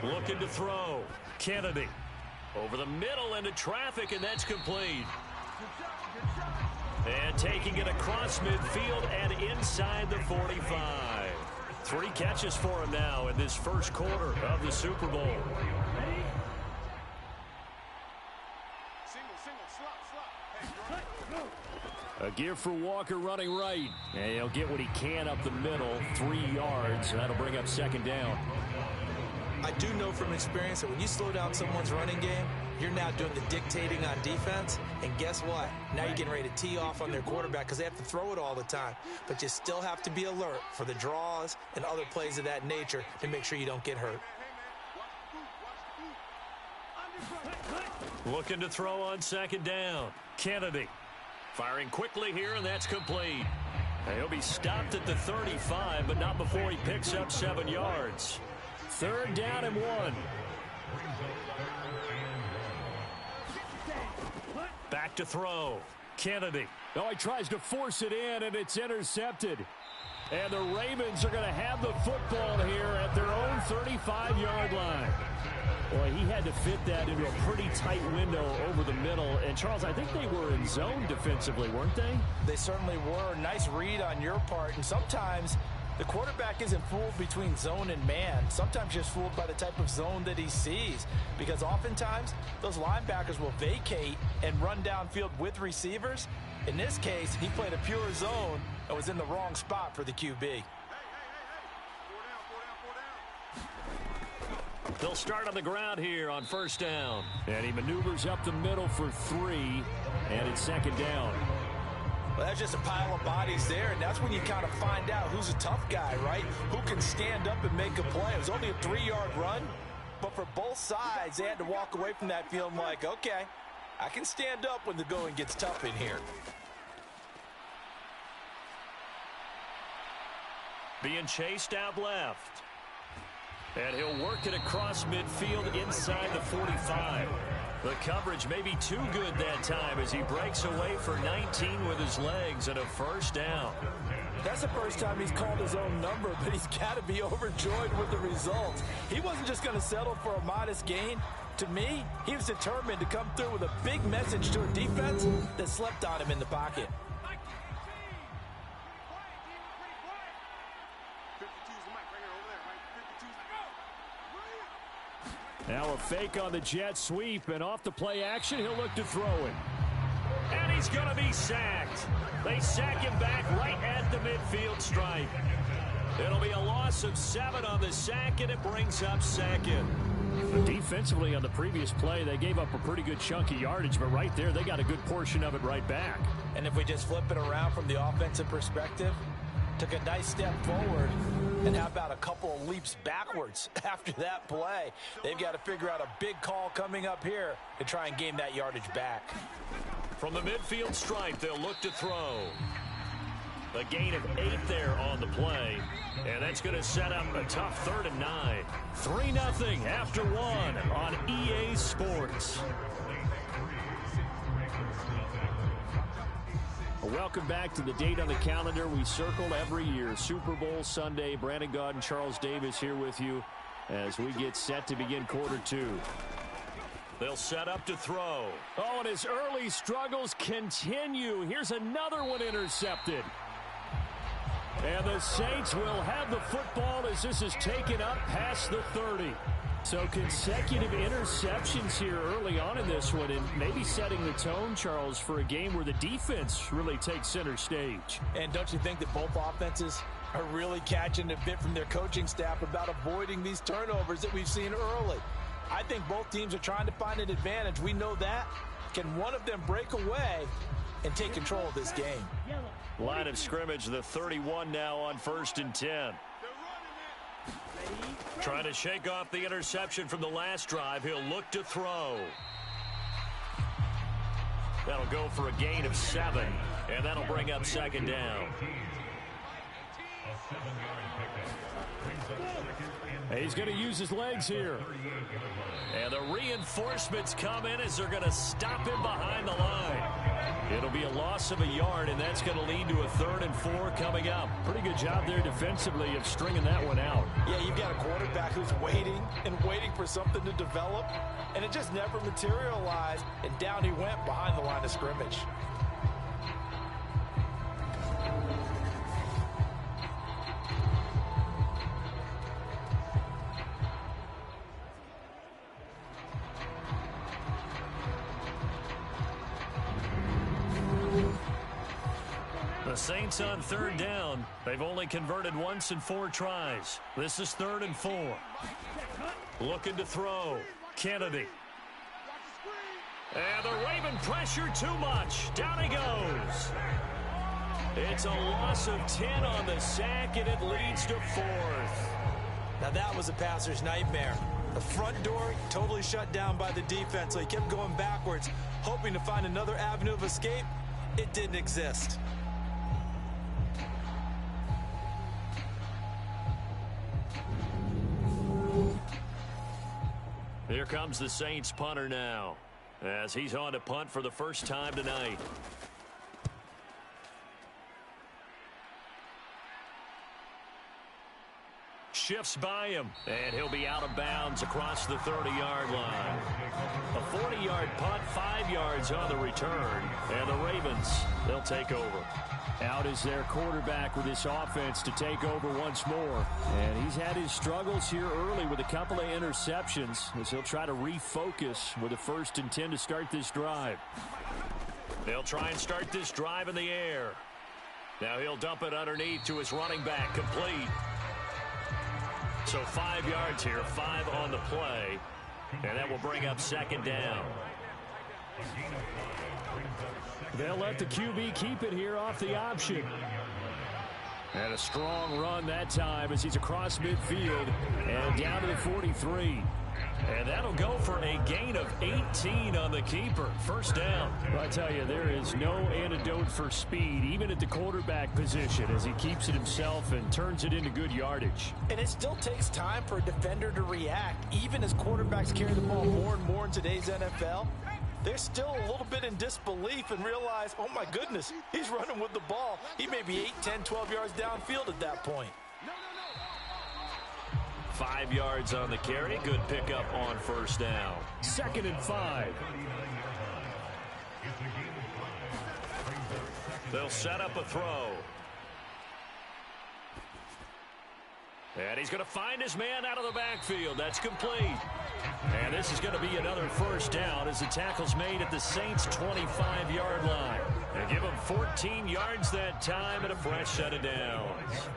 Looking to throw. Kennedy. Over the middle into traffic, and that's complete. And taking it across midfield and inside the 45. 3 catches for him now in this first quarter of the Super Bowl. A give for Walker running right. And he'll get what he can up the middle, 3 yards. And that'll bring up second down. I do know from experience that when you slow down someone's running game, you're now doing the dictating on defense. And guess what? Now you're getting ready to tee off on their quarterback because they have to throw it all the time. But you still have to be alert for the draws and other plays of that nature to make sure you don't get hurt. Looking to throw on second down. Kennedy. Firing quickly here, and that's complete. He'll be stopped at the 35, but not before he picks up 7 yards. 3rd down and 1. Back to throw. Kennedy. Oh, he tries to force it in, and it's intercepted. And the Ravens are going to have the football here at their own 35-yard line. Boy, he had to fit that into a pretty tight window over the middle. And, Charles, I think they were in zone defensively, weren't they? They certainly were. Nice read on your part. And sometimes the quarterback isn't fooled between zone and man. Sometimes just fooled by the type of zone that he sees. Because oftentimes, those linebackers will vacate and run downfield with receivers. In this case, he played a pure zone and was in the wrong spot for the QB. They'll start on the ground here on 1st down. And he maneuvers up the middle for 3, and it's 2nd down. Well, that's just a pile of bodies there, and that's when you kind of find out who's a tough guy, right? Who can stand up and make a play. It was only a 3-yard run, but for both sides, they had to walk away from that feeling like, okay, I can stand up when the going gets tough in here. Being chased out left. And he'll work it across midfield inside the 45. The coverage may be too good that time as he breaks away for 19 with his legs and a 1st down. That's the first time he's called his own number, but he's got to be overjoyed with the results. He wasn't just going to settle for a modest gain. To me, he was determined to come through with a big message to a defense that slept on him in the pocket. Now a fake on the jet sweep, and off the play action, he'll look to throw it. And he's going to be sacked. They sack him back right at the midfield stripe. It'll be a loss of 7 on the sack, and it brings up 2nd. Defensively on the previous play, they gave up a pretty good chunk of yardage, but right there, they got a good portion of it right back. And if we just flip it around from the offensive perspective, took a nice step forward, and how about a couple of leaps backwards after that play? They've got to figure out a big call coming up here to try and gain that yardage back. From the midfield stripe, they'll look to throw. A gain of 8 there on the play, and that's going to set up a tough 3rd and 9. 3-0 after 1 on EA Sports. Welcome back to the date on the calendar we circle every year. Super Bowl Sunday. Brandon Gaud and Charles Davis here with you as we get set to begin quarter 2. They'll set up to throw. Oh, and his early struggles continue. Here's another one intercepted. And the Saints will have the football as this is taken up past the 30. So consecutive interceptions here early on in this one, and maybe setting the tone, Charles, for a game where the defense really takes center stage. And don't you think that both offenses are really catching a bit from their coaching staff about avoiding these turnovers that we've seen early? I think both teams are trying to find an advantage. We know that. Can one of them break away and take control of this game? Line of scrimmage, the 31 now on 1st and 10. Trying to shake off the interception from the last drive. He'll look to throw. That'll go for a gain of 7, and that'll bring up 2nd down. He's going to use his legs here. And the reinforcements come in as they're going to stop him behind the line. It'll be a loss of a yard, and that's going to lead to a 3rd and 4 coming up. Pretty good job there defensively of stringing that one out. Yeah, you've got a quarterback who's waiting and waiting for something to develop, and it just never materialized, and down he went behind the line of scrimmage. The Saints on 3rd down. They've only converted once in 4 tries. This is 3rd and 4. Looking to throw. Kennedy. And they're waving pressure too much. Down he goes. It's a loss of 10 on the sack, and it leads to 4th. Now that was a passer's nightmare. The front door totally shut down by the defense, so he kept going backwards, hoping to find another avenue of escape. It didn't exist. Here comes the Saints punter now, as he's on to punt for the first time tonight. Shifts by him, and he'll be out of bounds across the 30-yard line. A 40-yard punt, 5 yards on the return, and the Ravens, they'll take over. Out is their quarterback with this offense to take over once more. And he's had his struggles here early with a couple of interceptions as he'll try to refocus with a 1st and 10 to start this drive. They'll try and start this drive in the air. Now he'll dump it underneath to his running back, complete. So 5 yards here, 5 on the play, and that will bring up 2nd down. They'll let the QB keep it here off the option. And a strong run that time as he's across midfield and down to the 43. And that'll go for a gain of 18 on the keeper. 1st down. Well, I tell you, there is no antidote for speed, even at the quarterback position, as he keeps it himself and turns it into good yardage. And it still takes time for a defender to react. Even as quarterbacks carry the ball more and more in today's NFL, they're still a little bit in disbelief and realize, oh my goodness, he's running with the ball. He may be 8, 10, 12 yards downfield at that point. 5 yards on the carry. Good pickup on 1st down. 2nd and 5. They'll set up a throw. And he's going to find his man out of the backfield. That's complete. And this is going to be another 1st down as the tackle's made at the Saints' 25-yard line. And give him 14 yards that time and a fresh set of downs.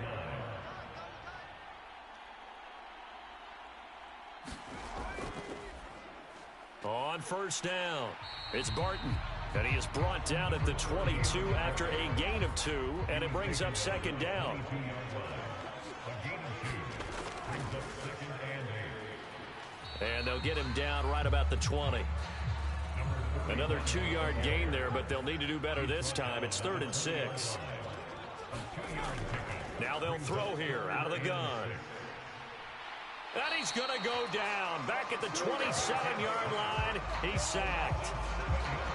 On 1st down, it's Barton. And he is brought down at the 22 after a gain of 2, and it brings up 2nd down. And they'll get him down right about the 20. Another 2-yard gain there, but they'll need to do better this time. It's 3rd and 6. Now they'll throw here out of the gun. And he's going to go down. Back at the 27-yard line, he's sacked.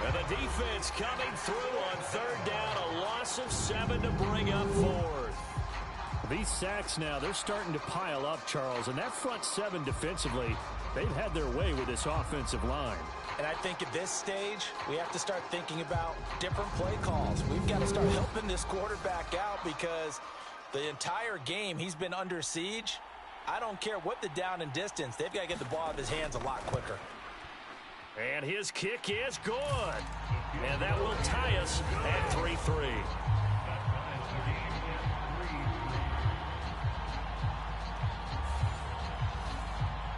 And the defense coming through on 3rd down. A loss of 7 to bring up 4th. These sacks now, they're starting to pile up, Charles. And that front 7 defensively, they've had their way with this offensive line. And I think at this stage, we have to start thinking about different play calls. We've got to start helping this quarterback out because the entire game he's been under siege. I don't care what the down and distance. They've got to get the ball out of his hands a lot quicker. And his kick is good. And that will tie us at 3-3.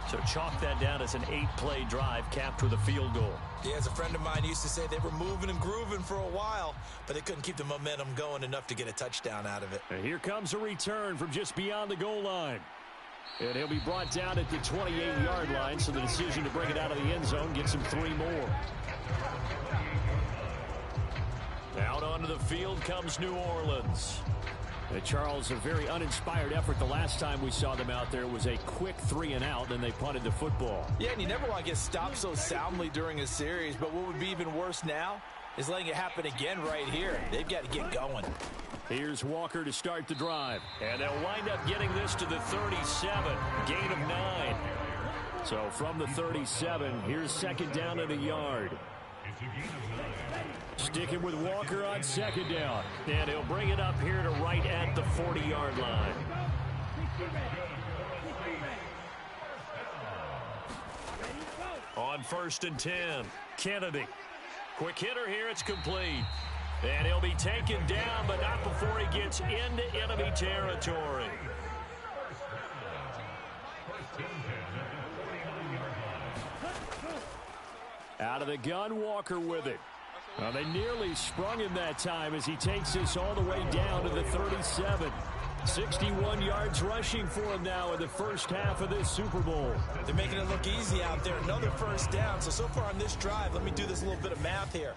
So chalk that down as an 8-play drive capped with a field goal. Yeah, as a friend of mine used to say, they were moving and grooving for a while, but they couldn't keep the momentum going enough to get a touchdown out of it. And here comes a return from just beyond the goal line. And he'll be brought down at the 28-yard line, so the decision to bring it out of the end zone gets him 3 more. Out onto the field comes New Orleans. Charles, a very uninspired effort the last time we saw them out there. It was a quick 3-and-out, and they punted the football. Yeah, and you never want to get stopped so soundly during a series, but what would be even worse now is letting it happen again right here. They've got to get going. Here's Walker to start the drive. And they'll wind up getting this to the 37, gain of 9. So from the 37, here's second down and a yard. Sticking with Walker on second down. And he'll bring it up here to right at the 40-yard line. On 1st and 10, Kennedy. Quick hitter here, it's complete. And he'll be taken down, but not before he gets into enemy territory. Out of the gun, Walker with it. Well, they nearly sprung him that time as he takes this all the way down to the 37. 61 yards rushing for him now in the first half of this Super Bowl. They're making it look easy out there. Another first down. So far on this drive, let me do this little bit of math here.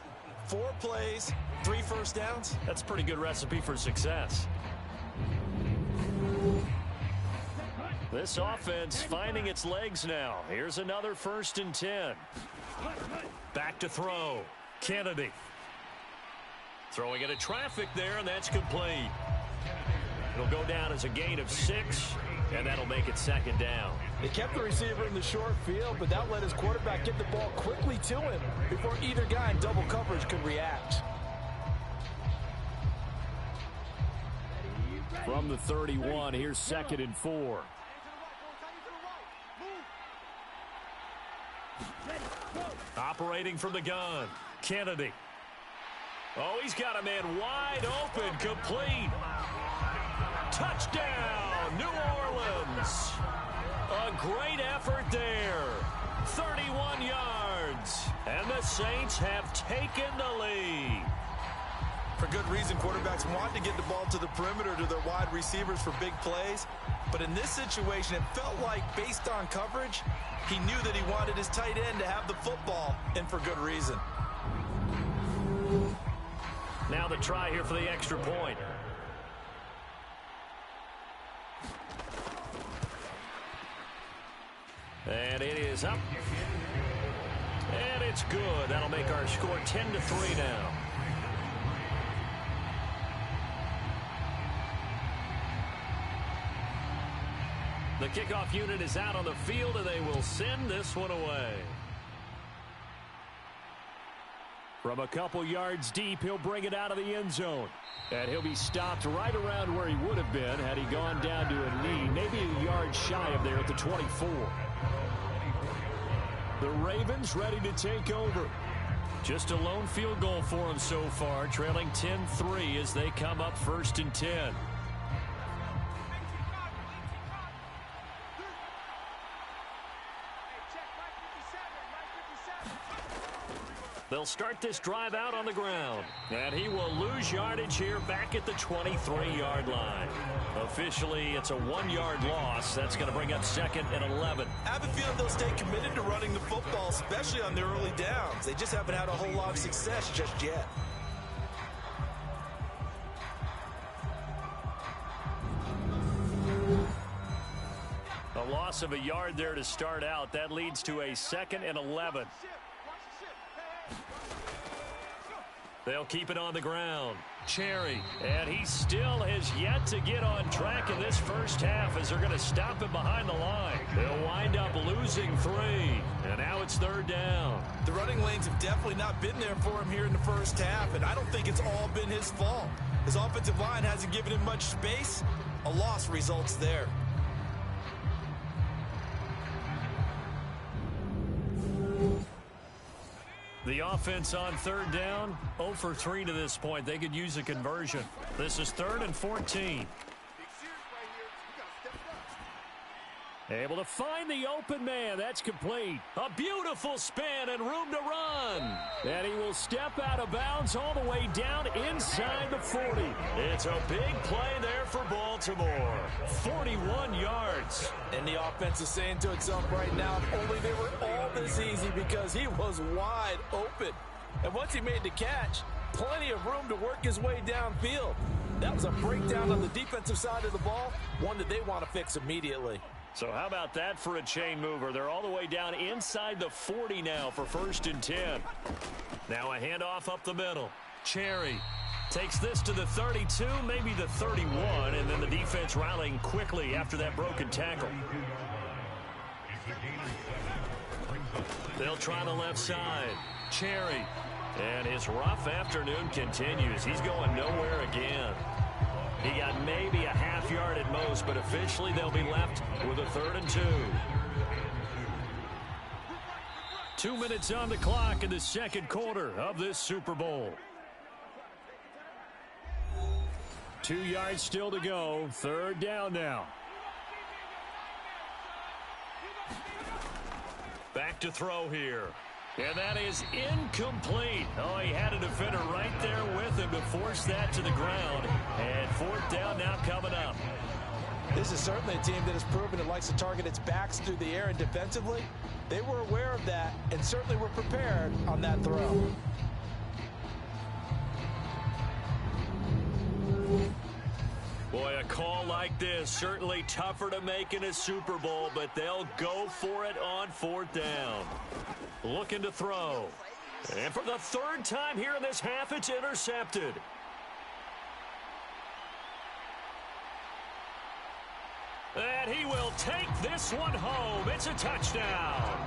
4 plays, 3 first downs. That's a pretty good recipe for success. This offense finding its legs now. Here's another 1st and 10. Back to throw. Kennedy. Throwing into traffic there, and that's complete. It'll go down as a gain of 6, and that'll make it second down. They kept the receiver in the short field, but that let his quarterback get the ball quickly to him before either guy in double coverage could react. From the 31, here's 2nd and 4. Operating from the gun, Kennedy. Oh, he's got a man wide open, complete. Touchdown, New Orleans. A great effort there. 31 yards. And the Saints have taken the lead. For good reason, quarterbacks want to get the ball to the perimeter to their wide receivers for big plays. But in this situation, it felt like, based on coverage, he knew that he wanted his tight end to have the football, and for good reason. Now the try here for the extra point. And it is up. And it's good. That'll make our score 10-3 now. The kickoff unit is out on the field, and they will send this one away. From a couple yards deep, he'll bring it out of the end zone. And he'll be stopped right around where he would have been had he gone down to a knee, maybe a yard shy of there at the 24. The Ravens ready to take over. Just a lone field goal for them so far, trailing 10-3 as they come up 1st and 10. They'll start this drive out on the ground. And he will lose yardage here back at the 23-yard line. Officially, it's a 1-yard loss. That's going to bring up 2nd and 11. I have a feeling they'll stay committed to running the football, especially on their early downs. They just haven't had a whole lot of success just yet. A loss of a yard there to start out. That leads to a 2nd and 11. They'll keep it on the ground. Cherry. And he still has yet to get on track in this first half as they're going to stop him behind the line. They'll wind up losing 3. And now it's 3rd down. The running lanes have definitely not been there for him here in the first half, and I don't think it's all been his fault. His offensive line hasn't given him much space. A loss results there. The offense on 3rd down, 0 for 3 to this point. They could use a conversion. This is 3rd and 14. Able to find the open man. That's complete. A beautiful spin and room to run. And he will step out of bounds all the way down inside the 40. It's a big play there for Baltimore. 41 yards. And the offense is saying to itself right now, if only they were all this easy, because he was wide open. And once he made the catch, plenty of room to work his way downfield. That was a breakdown on the defensive side of the ball, one that they want to fix immediately. So how about that for a chain mover? They're all the way down inside the 40 now for 1st and 10. Now a handoff up the middle. Cherry takes this to the 32, maybe the 31, and then the defense rallying quickly after that broken tackle. They'll try the left side. Cherry. And his rough afternoon continues. He's going nowhere again. He got maybe a half yard at most, but officially they'll be left with a 3rd and 2. 2 minutes on the clock in the second quarter of this Super Bowl. 2 yards still to go. 3rd down now. Back to throw here. And that is incomplete. Oh, he had a defender right there with him to force that to the ground. And 4th down now coming up. This is certainly a team that has proven it likes to target its backs through the air and defensively. They were aware of that and certainly were prepared on that throw. Boy, a call like this, certainly tougher to make in a Super Bowl, but they'll go for it on 4th down. Looking to throw. And for the 3rd time here in this half, it's intercepted. And he will take this one home. It's a touchdown.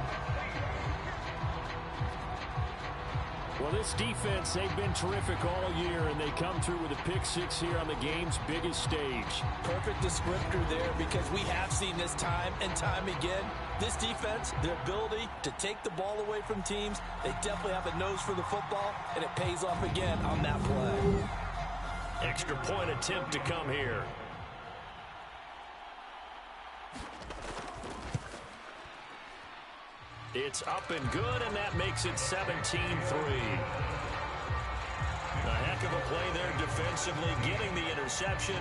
Well, this defense, they've been terrific all year, and they come through with a pick 6 here on the game's biggest stage. Perfect descriptor there, because we have seen this time and time again. This defense, their ability to take the ball away from teams, they definitely have a nose for the football, and it pays off again on that play. Extra point attempt to come here. It's up and good, and that makes it 17-3. A heck of a play there defensively, getting the interception,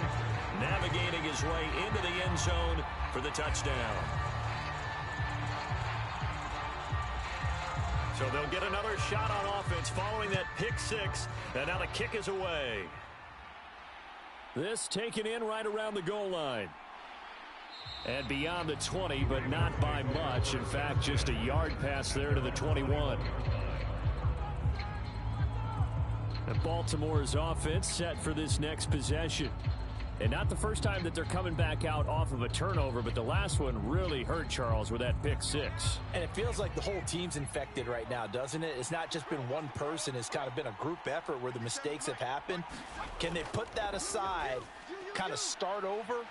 navigating his way into the end zone for the touchdown. So they'll get another shot on offense following that pick 6, and now the kick is away. This taken in right around the goal line. And beyond the 20, but not by much. In fact, just a yard pass there to the 21. And Baltimore's offense set for this next possession. And not the first time that they're coming back out off of a turnover, but the last one really hurt Charles with that pick 6. And it feels like the whole team's infected right now, doesn't it? It's not just been one person. It's kind of been a group effort where the mistakes have happened. Can they put that aside, kind of start over,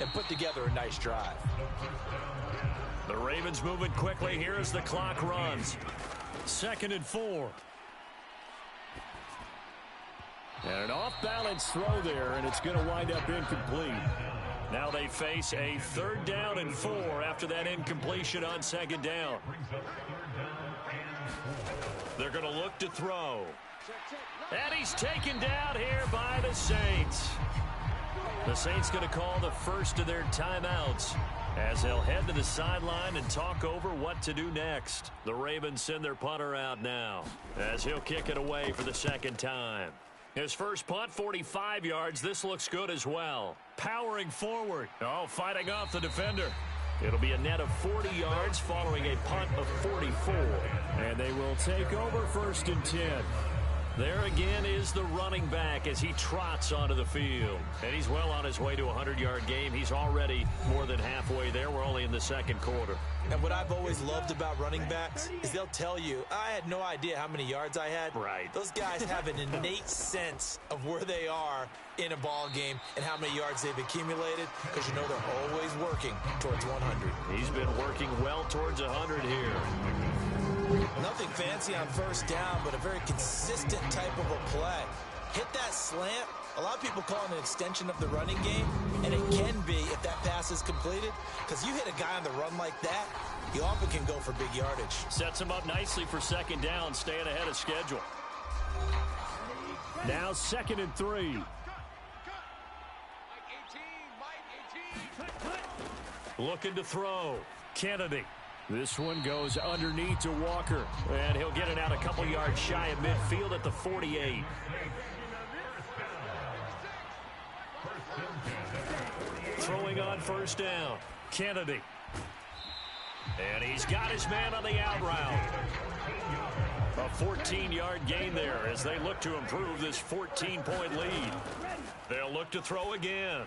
and put together a nice drive? The Ravens moving quickly here as the clock runs. 2nd and 4. And an off-balance throw there, and it's going to wind up incomplete. Now they face a 3rd down and 4 after that incompletion on 2nd down. They're going to look to throw. And he's taken down here by the Saints. The Saints going to call the first of their timeouts as they'll head to the sideline and talk over what to do next. The Ravens send their punter out now as he'll kick it away for the 2nd time. His first punt, 45 yards. This looks good as well. Powering forward. Oh, fighting off the defender. It'll be a net of 40 yards following a punt of 44. And they will take over 1st and 10. There again is the running back as he trots onto the field. And he's well on his way to a 100-yard game. He's already more than halfway there. We're only in the 2nd quarter. And what I've always loved about running backs is they'll tell you, I had no idea how many yards I had. Right. Those guys have an innate sense of where they are in a ball game and how many yards they've accumulated, because you know they're always working towards 100. He's been working well towards 100 here. Nothing fancy on 1st down, but a very consistent type of a play. Hit that slant. A lot of people call it an extension of the running game, and it can be if that pass is completed, because you hit a guy on the run like that, he often can go for big yardage. Sets him up nicely for 2nd down, staying ahead of schedule. Now 2nd and 3. Looking to throw. Kennedy. This one goes underneath to Walker. And he'll get it out a couple yards shy of midfield at the 48. Throwing on first down. Kennedy. And he's got his man on the out route. A 14-yard gain there as they look to improve this 14-point lead. They'll look to throw again.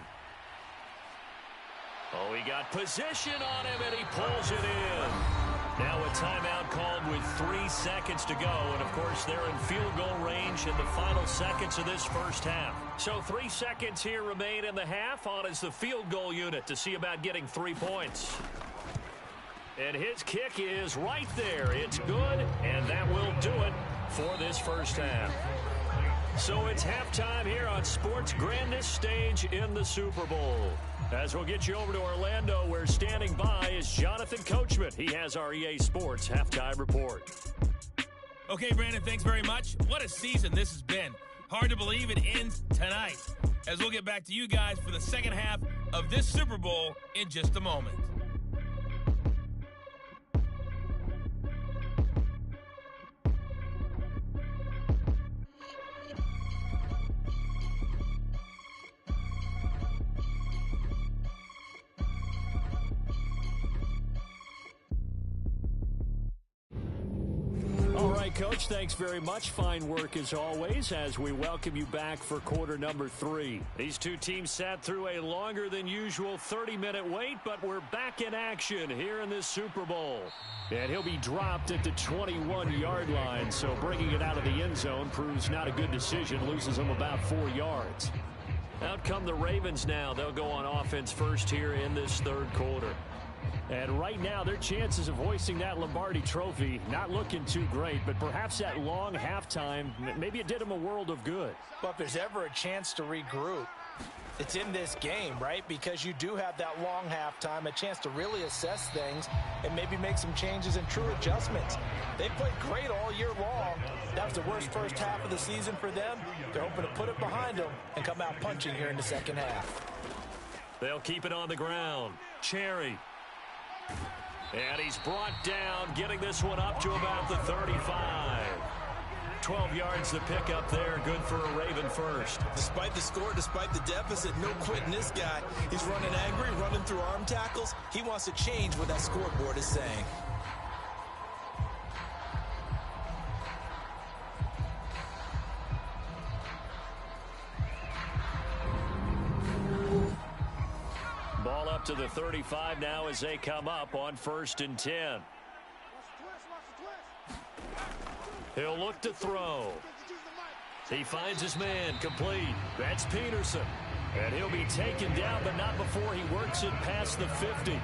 Oh, he got position on him, and he pulls it in. Now a timeout called with 3 seconds to go. And, of course, they're in field goal range in the final seconds of this first half. So 3 seconds here remain in the half. On is the field goal unit to see about getting 3 points. And his kick is right there. It's good, and that will do it for this first half. So it's halftime here on sports' grandest stage in the Super Bowl. As we'll get you over to Orlando, where standing by is Jonathan Coachman. He has our EA Sports halftime report. Okay, Brandon, thanks very much. What a season this has been. Hard to believe it ends tonight. As we'll get back to you guys for the second half of this Super Bowl in just a moment. Coach, thanks very much. Fine work as always as we welcome you back for quarter number 3. These two teams sat through a longer than usual 30-minute wait, but we're back in action here in this Super Bowl. And he'll be dropped at the 21-yard line, so bringing it out of the end zone proves not a good decision, loses him about 4 yards. Out come the Ravens now. They'll go on offense first here in this third quarter. And right now, their chances of hoisting that Lombardi trophy not looking too great, but perhaps that long halftime, maybe it did them a world of good. But if there's ever a chance to regroup, it's in this game, right? Because you do have that long halftime, a chance to really assess things and maybe make some changes and true adjustments. They played great all year long. That was the worst first half of the season for them. They're hoping to put it behind them and come out punching here in the second half. They'll keep it on the ground. Cherry. And he's brought down, getting this one up to about the 35. 12 yards to pick up there. Good for a Raven first. Despite the score, despite the deficit, no quitting this guy. He's running angry, running through arm tackles. He wants to change what that scoreboard is saying. Ball up to the 35 now as they come up on 1st and 10. He'll look to throw. He finds his man complete. That's Peterson. And he'll be taken down, but not before he works it past the 50.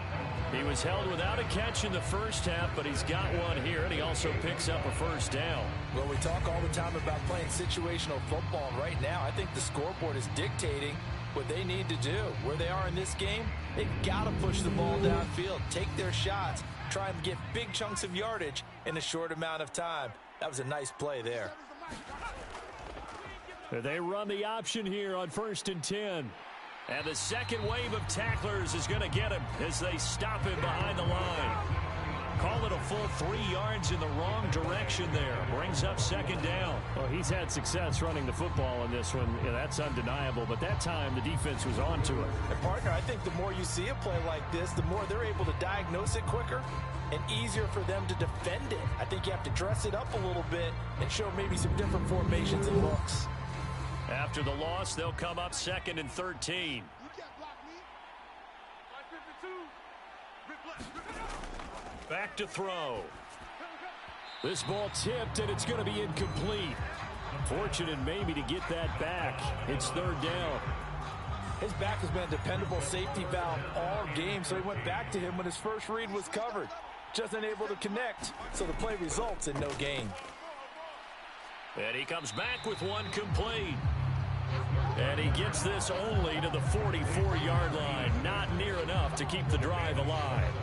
He was held without a catch in the first half, but he's got one here, and he also picks up a first down. Well, we talk all the time about playing situational football. Right now, I think the scoreboard is dictating what they need to do. Where they are in this game, they've got to push the ball downfield, take their shots, try and get big chunks of yardage in a short amount of time. That was a nice play there. They run the option here on 1st and 10. And the second wave of tacklers is going to get him as they stop him behind the line. Call it a full 3 yards in the wrong direction there. Brings up second down. Well, he's had success running the football in this one. Yeah, that's undeniable. But that time, the defense was on to it. And, partner, I think the more you see a play like this, the more they're able to diagnose it quicker and easier for them to defend it. I think you have to dress it up a little bit and show maybe some different formations and looks. After the loss, they'll come up 2nd and 13. Back to throw. This ball tipped, and it's going to be incomplete. Fortunate maybe to get that back. It's 3rd down. His back has been a dependable safety valve all game, so he went back to him when his first read was covered. Just unable to connect, so the play results in no gain. And he comes back with one complete. And he gets this only to the 44-yard line. Not near enough to keep the drive alive.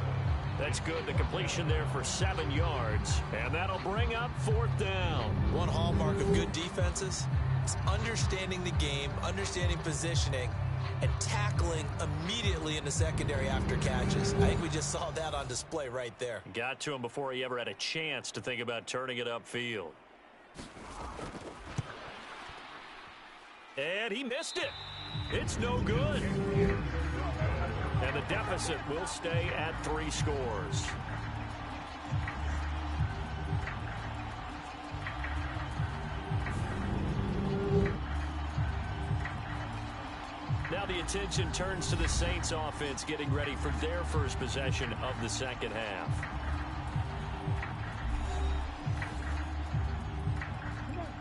That's good. The completion there for 7 yards. And that'll bring up 4th down. One hallmark of good defenses is understanding the game, understanding positioning, and tackling immediately in the secondary after catches. I think we just saw that on display right there. Got to him before he ever had a chance to think about turning it upfield. And he missed it. It's no good. And the deficit will stay at 3 scores. Now the attention turns to the Saints offense getting ready for their first possession of the second half.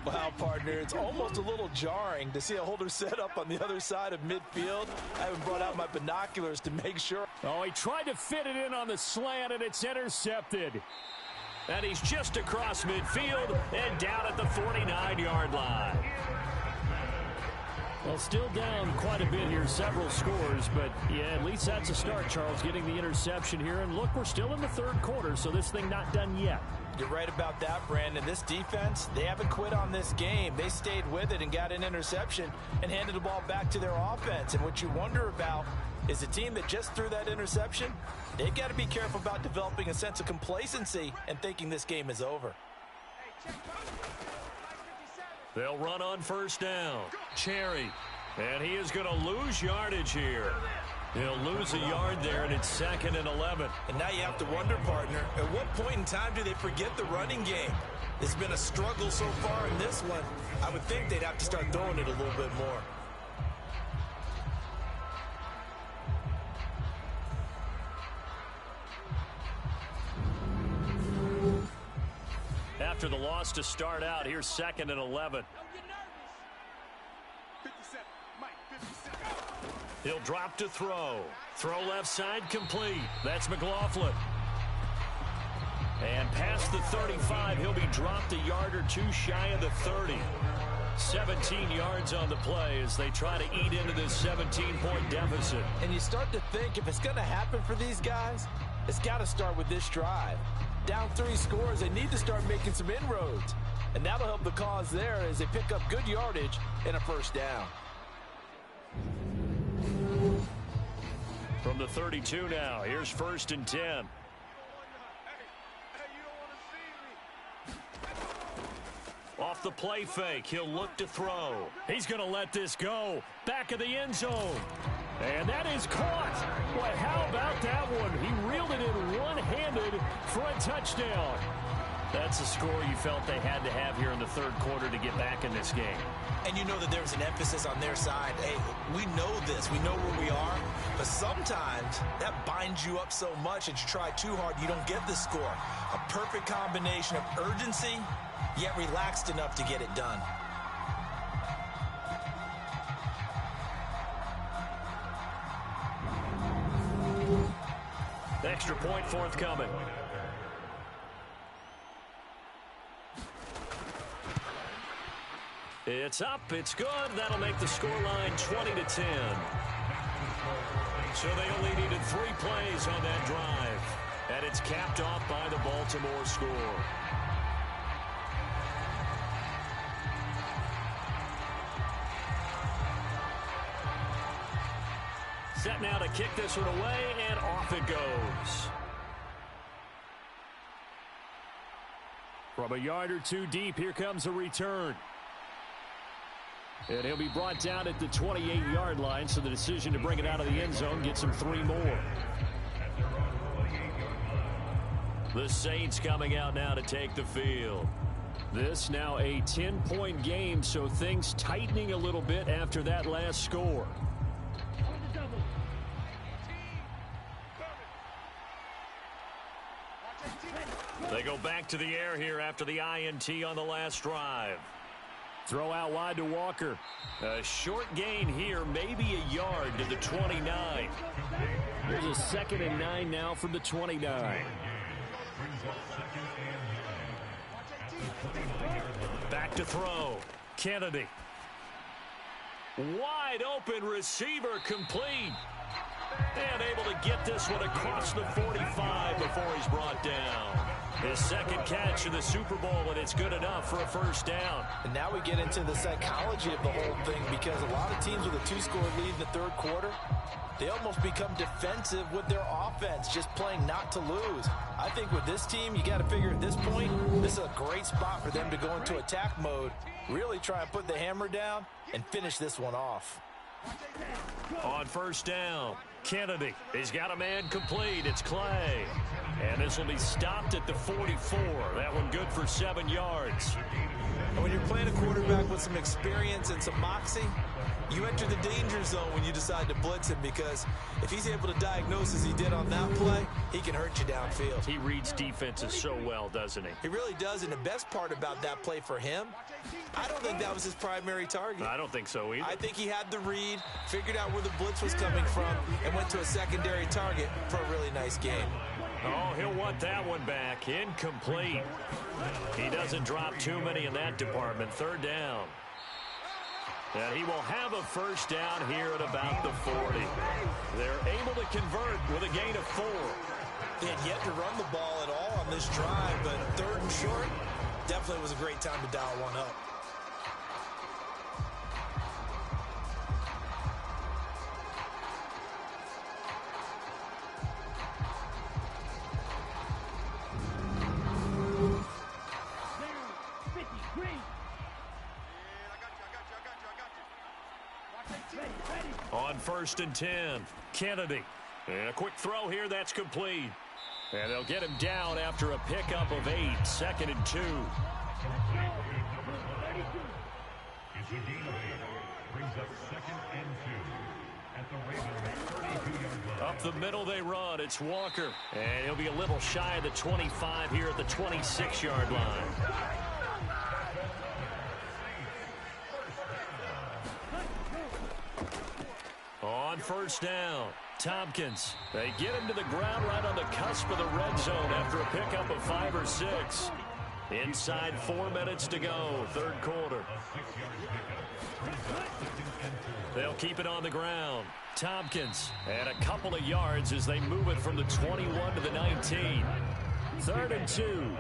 Wow, partner, it's almost a little jarring to see a holder set up on the other side of midfield. I haven't brought out my binoculars to make sure. Oh, he tried to fit it in on the slant, and it's intercepted. And he's just across midfield and down at the 49-yard line. Well, still down quite a bit here, several scores, but yeah, at least that's a start, Charles, getting the interception here. And look, we're still in the third quarter, so this thing not done yet. You're right about that, Brandon. This defense, they haven't quit on this game. They stayed with it and got an interception and handed the ball back to their offense. And what you wonder about is the team that just threw that interception, they've got to be careful about developing a sense of complacency and thinking this game is over. They'll run on first down. Cherry. And he is going to lose yardage here. He'll lose a yard there, and it's 2nd and 11. And now you have to wonder, partner, at what point in time do they forget the running game? It's been a struggle so far in this one. I would think they'd have to start throwing it a little bit more. After the loss to start out, here's 2nd and 11. He'll drop to throw. Throw left side complete. That's McLaughlin. And past the 35, he'll be dropped a yard or two shy of the 30. 17 yards on the play as they try to eat into this 17-point deficit. And you start to think if it's going to happen for these guys, it's got to start with this drive. Down 3 scores, they need to start making some inroads. And that'll help the cause there as they pick up good yardage and a first down. From the 32 now, here's 1st and 10. Off the play fake, he'll look to throw. He's going to let this go. Back of the end zone. And that is caught. Boy, how about that one? He reeled it in one-handed for a touchdown. That's a score you felt they had to have here in the third quarter to get back in this game. And you know that there's an emphasis on their side. Hey, we know this. We know where we are. But sometimes that binds you up so much that you try too hard, you don't get the score. A perfect combination of urgency, yet relaxed enough to get it done. Extra point forthcoming. It's up, it's good. That'll make the scoreline 20-10. So they only needed 3 plays on that drive. And it's capped off by the Baltimore score. Set now to kick this one away, and off it goes. From a yard or two deep, here comes a return. And he'll be brought down at the 28-yard line, so the decision to bring it out of the end zone gets him 3 more. The Saints coming out now to take the field. This now a 10-point game, so things tightening a little bit after that last score. They go back to the air here after the INT on the last drive. Throw out wide to Walker. A short gain here, maybe a yard to the 29. There's a 2nd and 9 now from the 29. Back to throw. Kennedy. Wide open receiver complete. And able to get this one across the 45 before he's brought down. His second catch in the Super Bowl, and it's good enough for a first down. And now we get into the psychology of the whole thing, because a lot of teams with a 2-score lead in the third quarter, they almost become defensive with their offense, just playing not to lose. I think with this team, you got to figure at this point, this is a great spot for them to go into attack mode, really try and put the hammer down and finish this one off. On first down, Kennedy. He's got a man complete. It's Clay. And this will be stopped at the 44. That one good for 7 yards. And when you're playing a quarterback with some experience and some moxie, you enter the danger zone when you decide to blitz him, because if he's able to diagnose as he did on that play, he can hurt you downfield. He reads defenses so well, doesn't he? He really does, and the best part about that play for him, I don't think that was his primary target. I don't think so either. I think he had the read, figured out where the blitz was coming from, and went to a secondary target for a really nice game. Oh, he'll want that one back. Incomplete. He doesn't drop too many in that department. Third down. And he will have a first down here at about the 40. They're able to convert with a gain of 4. They had yet to run the ball at all on this drive, but third and short, definitely was a great time to dial one up. On first and 10, Kennedy. And a quick throw here, that's complete. And they'll get him down after a pickup of 8, second and 2. Up the middle they run, it's Walker. And he'll be a little shy of the 25 here at the 26-yard line. On first down, Tompkins. They get him to the ground right on the cusp of the red zone after a pickup of 5 or 6. Inside 4 minutes to go, third quarter. They'll keep it on the ground. Tompkins, and a couple of yards as they move it from the 21 to the 19. Third and 2.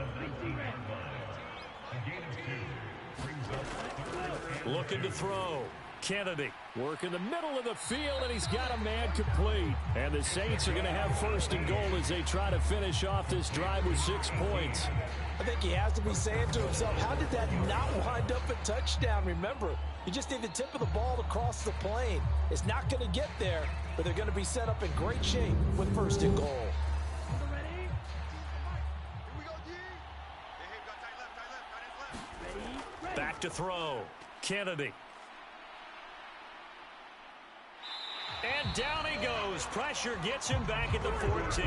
Looking to throw. Kennedy working the middle of the field, and he's got a man complete. And the Saints are going to have first and goal as they try to finish off this drive with 6 points. I think he has to be saying to himself, how did that not wind up a touchdown? Remember, you just need the tip of the ball to cross the plane. It's not going to get there, but they're going to be set up in great shape with first and goal. Back to throw. Kennedy. And down he goes. Pressure gets him back at the 14.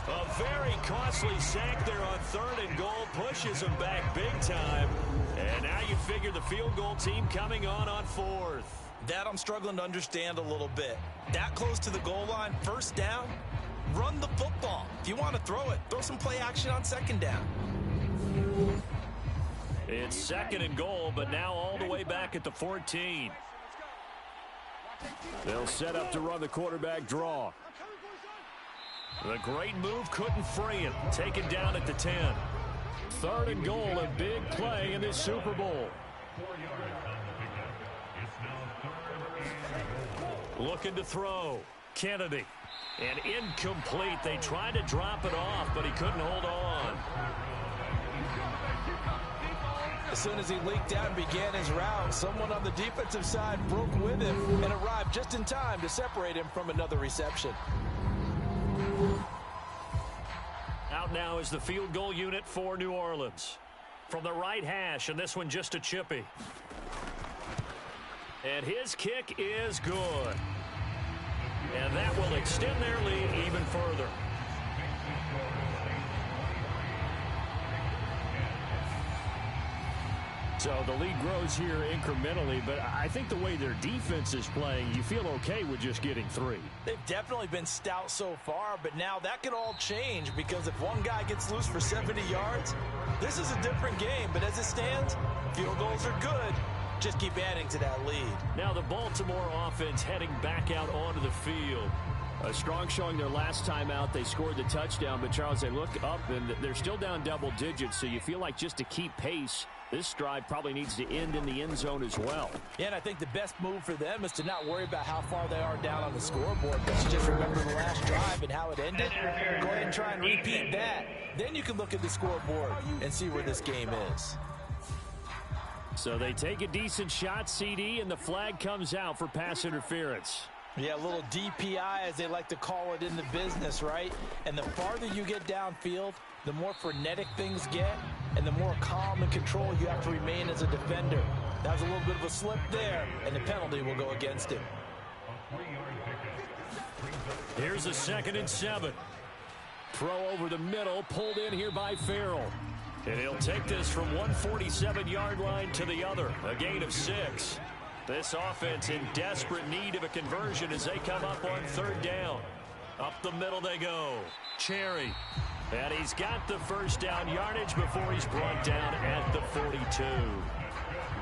A very costly sack there on third and goal. Pushes him back big time. And now you figure the field goal team coming on fourth. That I'm struggling to understand a little bit. That close to the goal line, first down, run the football. If you want to throw it, throw some play action on second down. It's second and goal, but now all the way back at the 14. They'll set up to run the quarterback draw. The great move couldn't free him. Taken down at the 10. Third and goal, a big play in this Super Bowl. Looking to throw. Kennedy. And incomplete. They tried to drop it off, but he couldn't hold on. As soon as he leaked out and began his route, someone on the defensive side broke with him and arrived just in time to separate him from another reception. Out now is the field goal unit for New Orleans. From the right hash, and this one just a chippy. And his kick is good. And that will extend their lead even further. So the lead grows here incrementally, but I think the way their defense is playing, you feel okay with just getting 3. They've definitely been stout so far, but now that could all change, because if one guy gets loose for 70 yards, this is a different game. But as it stands, field goals are good. Just keep adding to that lead. Now the Baltimore offense heading back out onto the field. A strong showing their last time out. They scored the touchdown, but Charles, they look up and they're still down double digits, so you feel like just to keep pace, this drive probably needs to end in the end zone as well. Yeah, and I think the best move for them is to not worry about how far they are down on the scoreboard, but to just remember the last drive and how it ended. Go ahead and try and repeat that. Then you can look at the scoreboard and see where this game is. So they take a decent shot, CD, and the flag comes out for pass interference. Yeah, a little DPI, as they like to call it in the business, right? And the farther you get downfield, the more frenetic things get, and the more calm and control you have to remain as a defender. That was a little bit of a slip there, and the penalty will go against him. Here's a 2nd and 7. Throw over the middle, pulled in here by Farrell. And he'll take this from 147-yard line to the other, a gain of 6. This offense in desperate need of a conversion as they come up on 3rd down. Up the middle they go. Cherry. And he's got the first down yardage before he's brought down at the 42.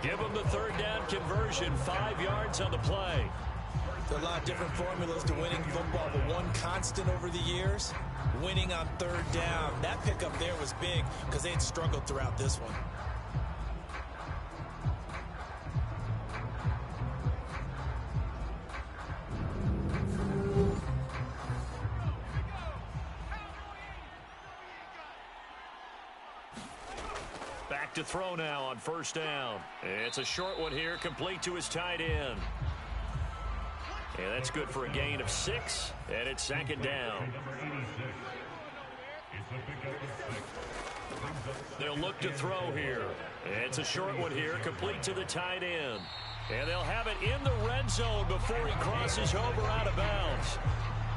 Give him the 3rd down conversion, 5 yards on the play. There are a lot of different formulas to winning football, but one constant over the years, winning on 3rd down. That pickup there was big because they had struggled throughout this one. Back to throw now on 1st down. It's a short one here, complete to his tight end. And that's good for a gain of 6, and it's 2nd down. They'll look to throw here. It's a short one here, complete to the tight end. And they'll have it in the red zone before he crosses over out of bounds.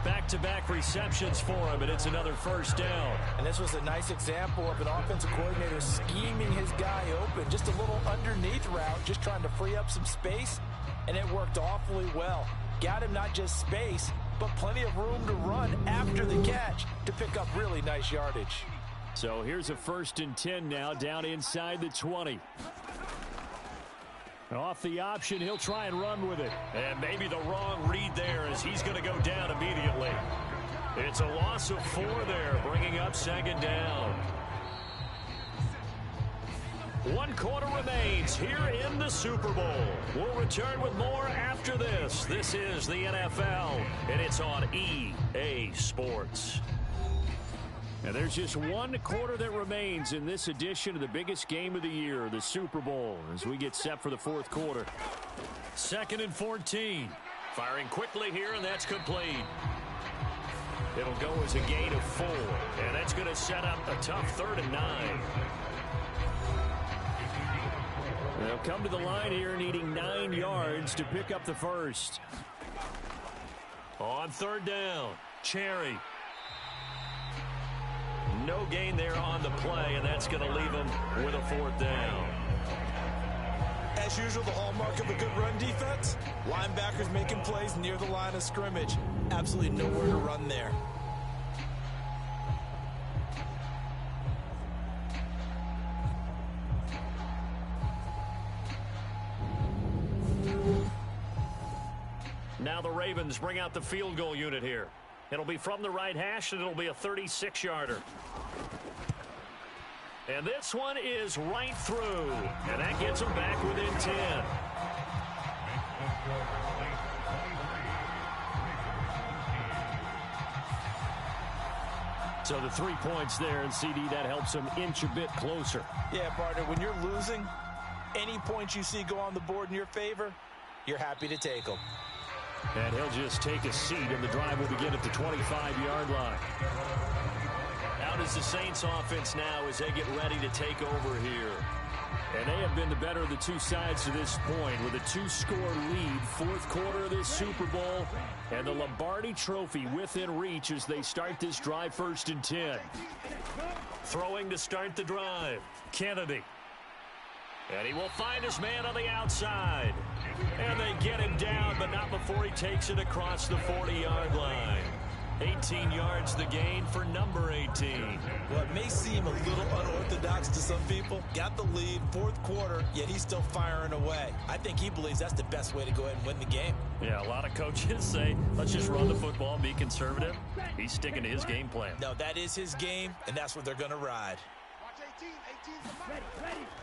Back-to-back receptions for him, and it's another 1st down. And this was a nice example of an offensive coordinator scheming his guy open. Just a little underneath route, just trying to free up some space, and it worked awfully well. Got him not just space, but plenty of room to run after the catch to pick up really nice yardage. So here's a 1st and 10 now, down inside the 20. Off the option, he'll try and run with it. And maybe the wrong read there as he's going to go down immediately. It's a loss of 4 there, bringing up 2nd down. 1 quarter remains here in the Super Bowl. We'll return with more after this. This is the NFL, and it's on EA Sports. And there's just 1 quarter that remains in this edition of the biggest game of the year, the Super Bowl, as we get set for the 4th quarter. 2nd and 14. Firing quickly here, and that's complete. It'll go as a gain of 4, and that's going to set up a tough 3rd and 9. They'll come to the line here needing 9 yards to pick up the first. On 3rd down, Cherry. No gain there on the play, and that's going to leave him with a 4th down. As usual, the hallmark of a good run defense, linebackers making plays near the line of scrimmage. Absolutely nowhere to run there. Now the Ravens bring out the field goal unit here. It'll be from the right hash, and it'll be a 36-yarder. And this one is right through, and that gets them back within 10. So the 3 points there, and CD, that helps them inch a bit closer. Yeah, partner, when you're losing, any points you see go on the board in your favor, you're happy to take them. And he'll just take a seat, and the drive will begin at the 25-yard line. Out is the Saints offense now as they get ready to take over here. And they have been the better of the 2 sides to this point with a 2-score lead, 4th quarter of this Super Bowl, and the Lombardi Trophy within reach as they start this drive 1st and 10. Throwing to start the drive, Kennedy. And he will find his man on the outside. And they get him down, but not before he takes it across the 40-yard line. 18 yards the gain for number 18. Well, it may seem a little unorthodox unorthodox to some people. Got the lead, fourth quarter, yet he's still firing away. I think he believes that's the best way to go ahead and win the game. Yeah, a lot of coaches say, let's just run the football, be conservative. He's sticking to his game plan. No, that is his game, and that's what they're going to ride.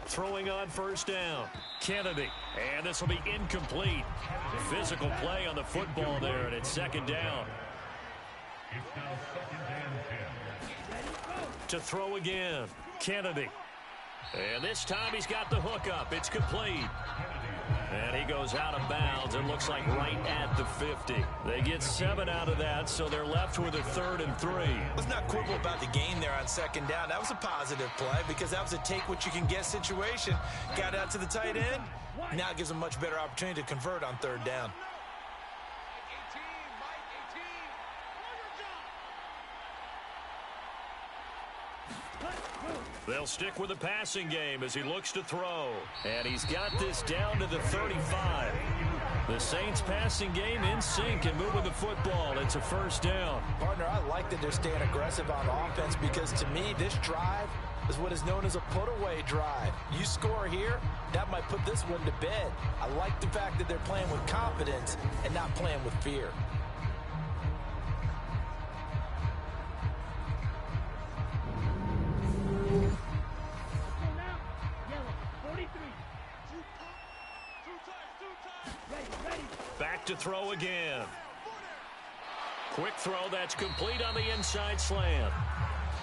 Throwing on first down. Kennedy. And this will be incomplete. Physical play on the football there, and it's second down. To throw again. Kennedy. And this time he's got the hook up. It's complete. And he goes out of bounds. It looks like right at the 50. They get 7 out of that, so they're left with a 3rd and 3. Let's not quibble about the gain there on second down. That was a positive play because that was a take-what-you-can-get situation. Got out to the tight end. Now it gives them a much better opportunity to convert on third down. They'll stick with the passing game as he looks to throw. And he's got this down to the 35. The Saints passing game in sync and moving the football. It's a first down. Partner, I like that they're staying aggressive on offense because to me, this drive is what is known as a put-away drive. You score here, that might put this one to bed. I like the fact that they're playing with confidence and not playing with fear. Back to throw again. Quick throw, that's complete on the inside slant.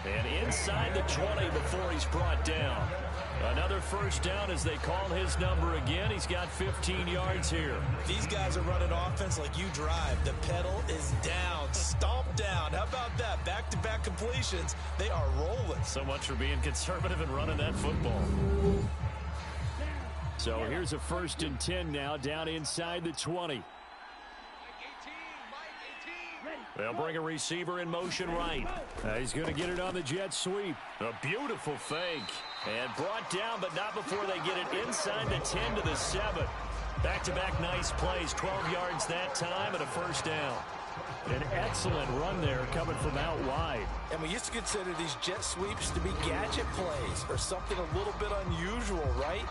And inside the 20 before he's brought down. Another first down as they call his number again. He's got 15 yards here. These guys are running offense like you drive. The pedal is down, stomp down. How about that? Back-to-back completions. They are rolling. So much for being conservative and running that football. So here's a 1st and 10 now down inside the 20. They'll bring a receiver in motion right. He's going to get it on the jet sweep. A beautiful fake. And brought down, but not before they get it inside the 10 to the 7. Back-to-back nice plays. 12 yards that time and a first down. An excellent run there coming from out wide. And we used to consider these jet sweeps to be gadget plays or something a little bit unusual, right?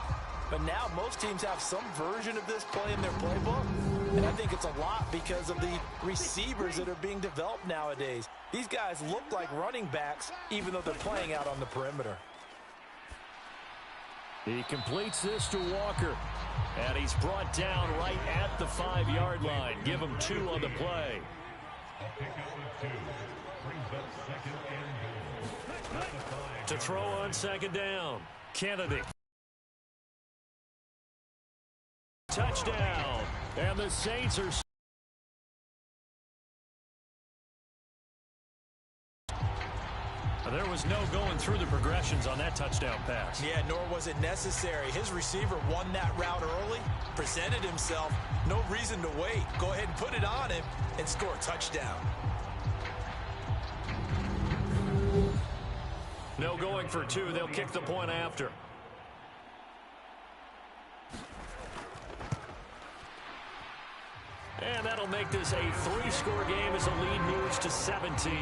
But now most teams have some version of this play in their playbook. And I think it's a lot because of the receivers that are being developed nowadays. These guys look like running backs even though they're playing out on the perimeter. He completes this to Walker. And he's brought down right at the 5-yard line. Give him 2 on the play. To throw on second down. Kennedy. Touchdown. And the Saints are... There was no going through the progressions on that touchdown pass. Yeah, nor was it necessary. His receiver won that route early, presented himself. No reason to wait. Go ahead and put it on him and score a touchdown. No going for 2. They'll kick the point after. And that'll make this a 3-score game as the lead moves to 17.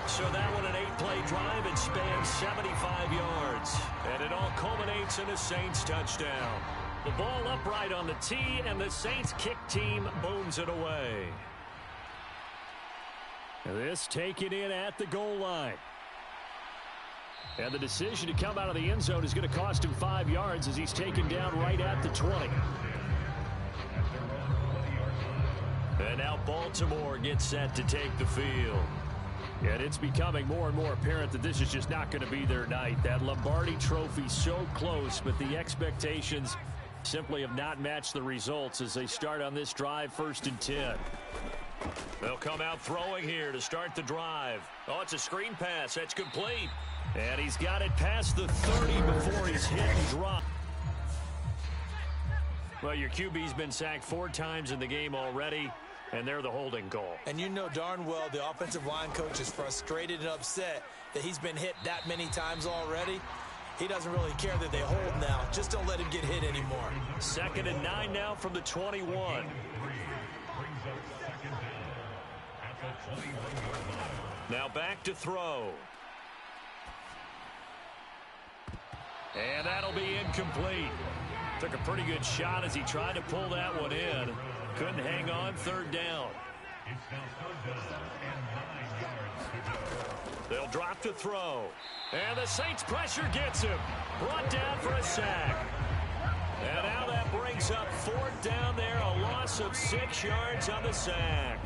So that one an 8-play drive. It spans 75 yards. And it all culminates in a Saints touchdown. The ball upright on the tee, and the Saints kick team booms it away. This taken in at the goal line. And the decision to come out of the end zone is going to cost him 5 yards as he's taken down right at the 20. And now Baltimore gets set to take the field. And it's becoming more and more apparent that this is just not going to be their night. That Lombardi trophy so close, but the expectations simply have not matched the results as they start on this drive, 1st and 10. They'll come out throwing here to start the drive. Oh, it's a screen pass. That's complete. And he's got it past the 30 before he's hit and dropped. Well, your QB's been sacked 4 times in the game already, and they're the holding call. And you know darn well the offensive line coach is frustrated and upset that he's been hit that many times already. He doesn't really care that they hold now. Just don't let him get hit anymore. 2nd and 9 now from the 21. Now back to throw. And that'll be incomplete. Took a pretty good shot as he tried to pull that one in. Couldn't hang on. Third down. They'll drop to throw. And the Saints pressure gets him. Brought down for a sack. And now that brings up fourth down there. A loss of 6 yards on the sack.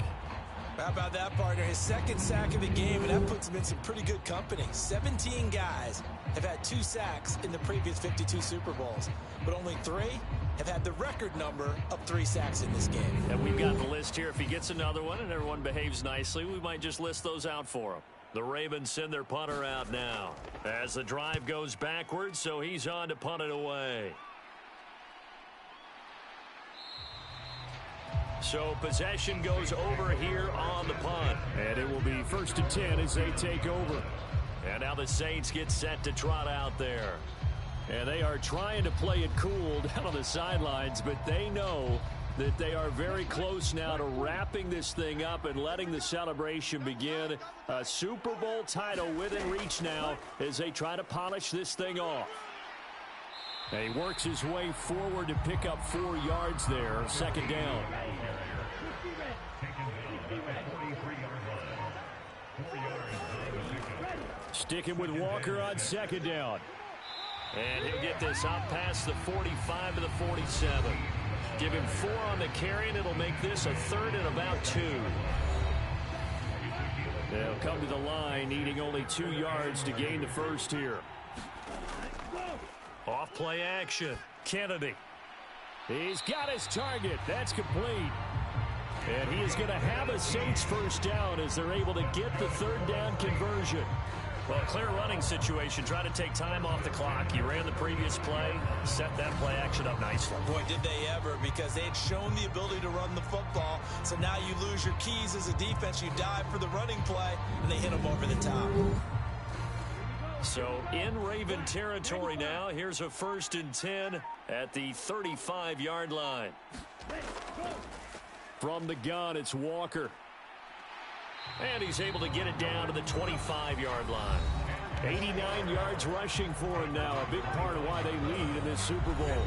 How about that, partner? His second sack of the game, and that puts him in some pretty good company. 17 guys have had 2 sacks in the previous 52 Super Bowls, but only 3 have had the record number of 3 sacks in this game. And we've got the list here. If he gets another one and everyone behaves nicely, we might just list those out for him. The Ravens send their punter out now as the drive goes backwards, so he's on to punt it away. So possession goes over here on the punt. And it will be 1st and 10 as they take over. And now the Saints get set to trot out there. And they are trying to play it cool down on the sidelines, but they know that they are very close now to wrapping this thing up and letting the celebration begin. A Super Bowl title within reach now as they try to polish this thing off. And he works his way forward to pick up 4 yards there. Second down. Sticking with Walker on second down. And he'll get this up past the 45 to the 47. Give him 4 on the carry, and it'll make this a 3rd and about 2. They'll come to the line, needing only 2 yards to gain the first here. Off play action. Kennedy. He's got his target. That's complete. And he is going to have a Saints first down as they're able to get the 3rd down conversion. Well, clear running situation. Try to take time off the clock. He ran the previous play, set that play action up nicely. Boy, did they ever, because they had shown the ability to run the football. So now you lose your keys as a defense. You dive for the running play, and they hit them over the top. So in Raven territory now. Here's a 1st and 10 at the 35-yard line. From the gun, it's Walker. And he's able to get it down to the 25-yard line. 89 yards rushing for him now. A big part of why they lead in this Super Bowl.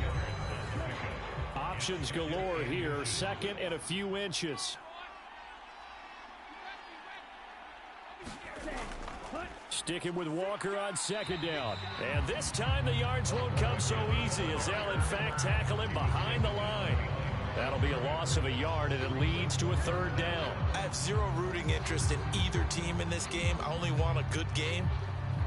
Options galore here. 2nd and a few inches. Sticking with Walker on second down. And this time the yards won't come so easy as they'll in fact tackle him behind the line. That'll be a loss of a yard, and it leads to a 3rd down. I have zero rooting interest in either team in this game. I only want a good game.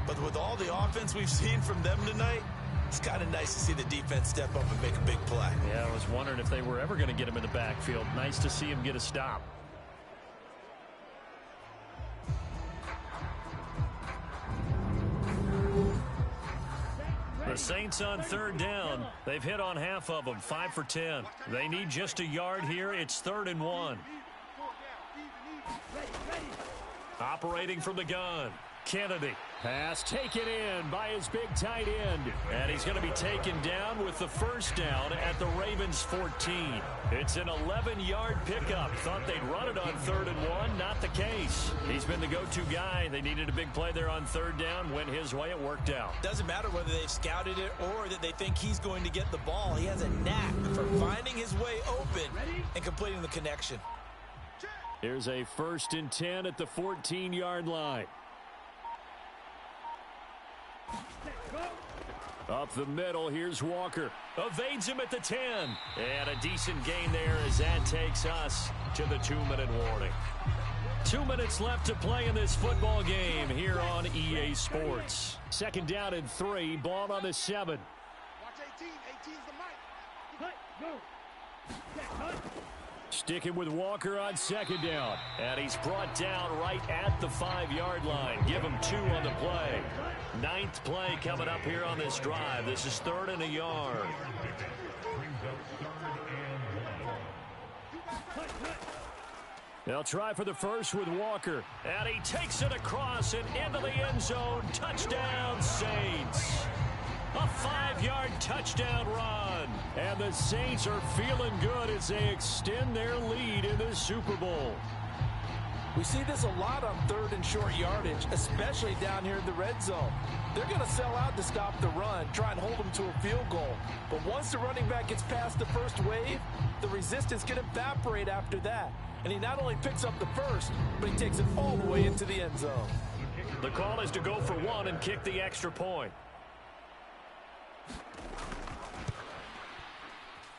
But with all the offense we've seen from them tonight, it's kind of nice to see the defense step up and make a big play. Yeah, I was wondering if they were ever going to get him in the backfield. Nice to see him get a stop. The Saints on 3rd down. They've hit on half of them, 5 for 10. They need just a yard here. It's 3rd and 1. Operating from the gun. Kennedy. Pass taken in by his big tight end. And he's going to be taken down with the first down at the Ravens 14. It's an 11-yard pickup. Thought they'd run it on 3rd and 1. Not the case. He's been the go-to guy. They needed a big play there on 3rd down. Went his way. It worked out. Doesn't matter whether they've scouted it or that they think he's going to get the ball. He has a knack for finding his way open and completing the connection. Here's a 1st and 10 at the 14-yard line. Up the middle, here's Walker. Evades him at the 10. And a decent gain there as that takes us to the 2-minute warning. 2 minutes left to play in this football game here on EA Sports. 2nd down and 3, ball on the 7. Watch 18. 18's the mic. Go. Sticking with Walker on 2nd down. And he's brought down right at the 5-yard line. Give him 2 on the play. 9th play coming up here on this drive. This is 3rd and a yard. They'll try for the first with Walker. And he takes it across and into the end zone. Touchdown, Saints. A 5-yard touchdown run. And the Saints are feeling good as they extend their lead in the Super Bowl. We see this a lot on 3rd and short yardage, especially down here in the red zone. They're going to sell out to stop the run, try and hold them to a field goal. But once the running back gets past the first wave, the resistance can evaporate after that. And he not only picks up the first, but he takes it all the way into the end zone. The call is to go for 1 and kick the extra point.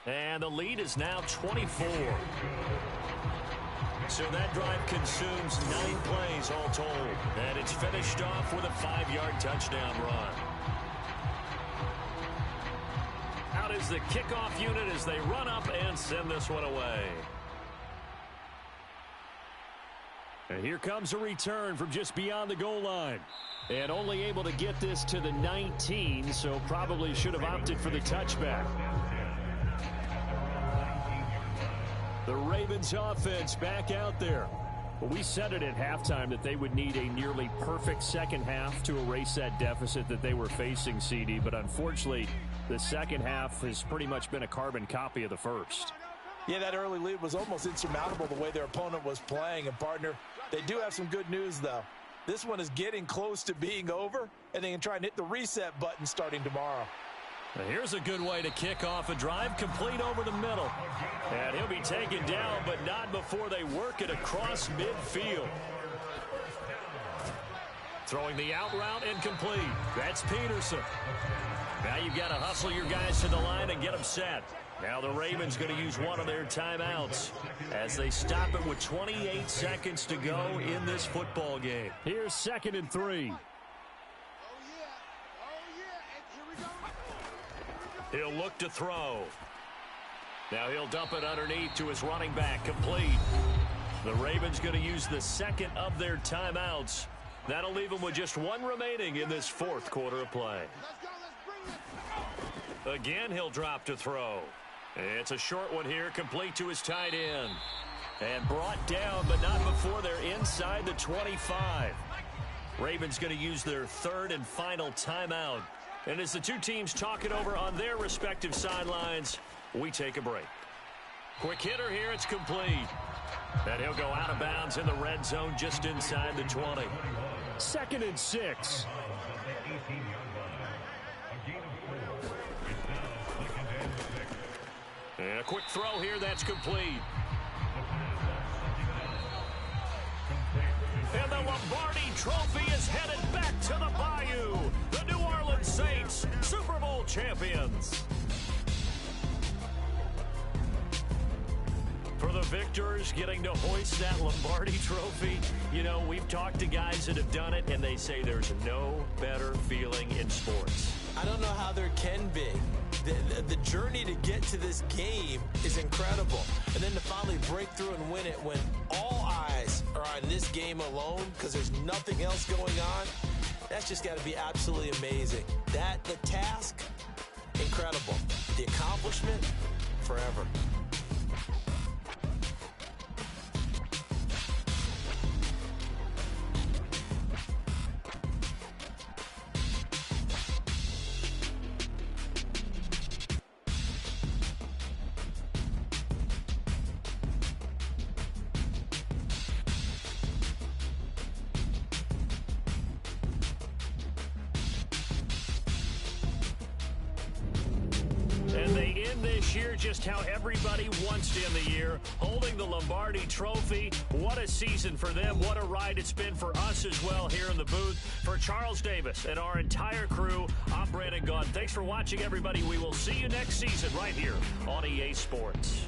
And the lead is now 24. So that drive consumes 9 plays all told. And it's finished off with a 5-yard touchdown run. Out is the kickoff unit as they run up and send this one away. And here comes a return from just beyond the goal line. And only able to get this to the 19, so probably should have opted for the touchback. The Ravens offense back out there. Well, we said it at halftime that they would need a nearly perfect second half to erase that deficit that they were facing, CD. But unfortunately, the second half has pretty much been a carbon copy of the first. Yeah, that early lead was almost insurmountable the way their opponent was playing. And, partner, they do have some good news, though. This one is getting close to being over, and they can try and hit the reset button starting tomorrow. Now here's a good way to kick off a drive, complete over the middle. And he'll be taken down, but not before they work it across midfield. Throwing the out route incomplete. That's Peterson. Now you've got to hustle your guys to the line and get them set. Now the Ravens going to use one of their timeouts as they stop it with 28 seconds to go in this football game. Here's 2nd and 3. He'll look to throw. Now he'll dump it underneath to his running back, complete. The Ravens going to use the 2nd of their timeouts. That'll leave them with just 1 remaining in this 4th quarter of play. Again, he'll drop to throw. It's a short one here, complete to his tight end. And brought down, but not before they're inside the 25. Ravens going to use their 3rd and final timeout. And as the two teams talk it over on their respective sidelines, we take a break. Quick hitter here, it's complete. And he'll go out of bounds in the red zone just inside the 20. 2nd and 6. And a quick throw here, that's complete. And the Lombardi Trophy is headed back to the Bayou. The New Orleans Saints, Super Bowl champions. For the victors getting to hoist that Lombardi Trophy, you know, we've talked to guys that have done it, and they say there's no better feeling in sports. I don't know how there can be. The journey to get to this game is incredible. And then to finally break through and win it when all eyes are on this game alone because there's nothing else going on, that's just got to be absolutely amazing. The task, incredible. The accomplishment, forever. Year just how everybody wants to end the year, holding the Lombardi Trophy. What a season for them. What a ride it's been for us as well here in the booth. For Charles Davis and our entire crew, I'm Brandon Gaudin. Thanks for watching, everybody. We will see you next season right here on EA Sports.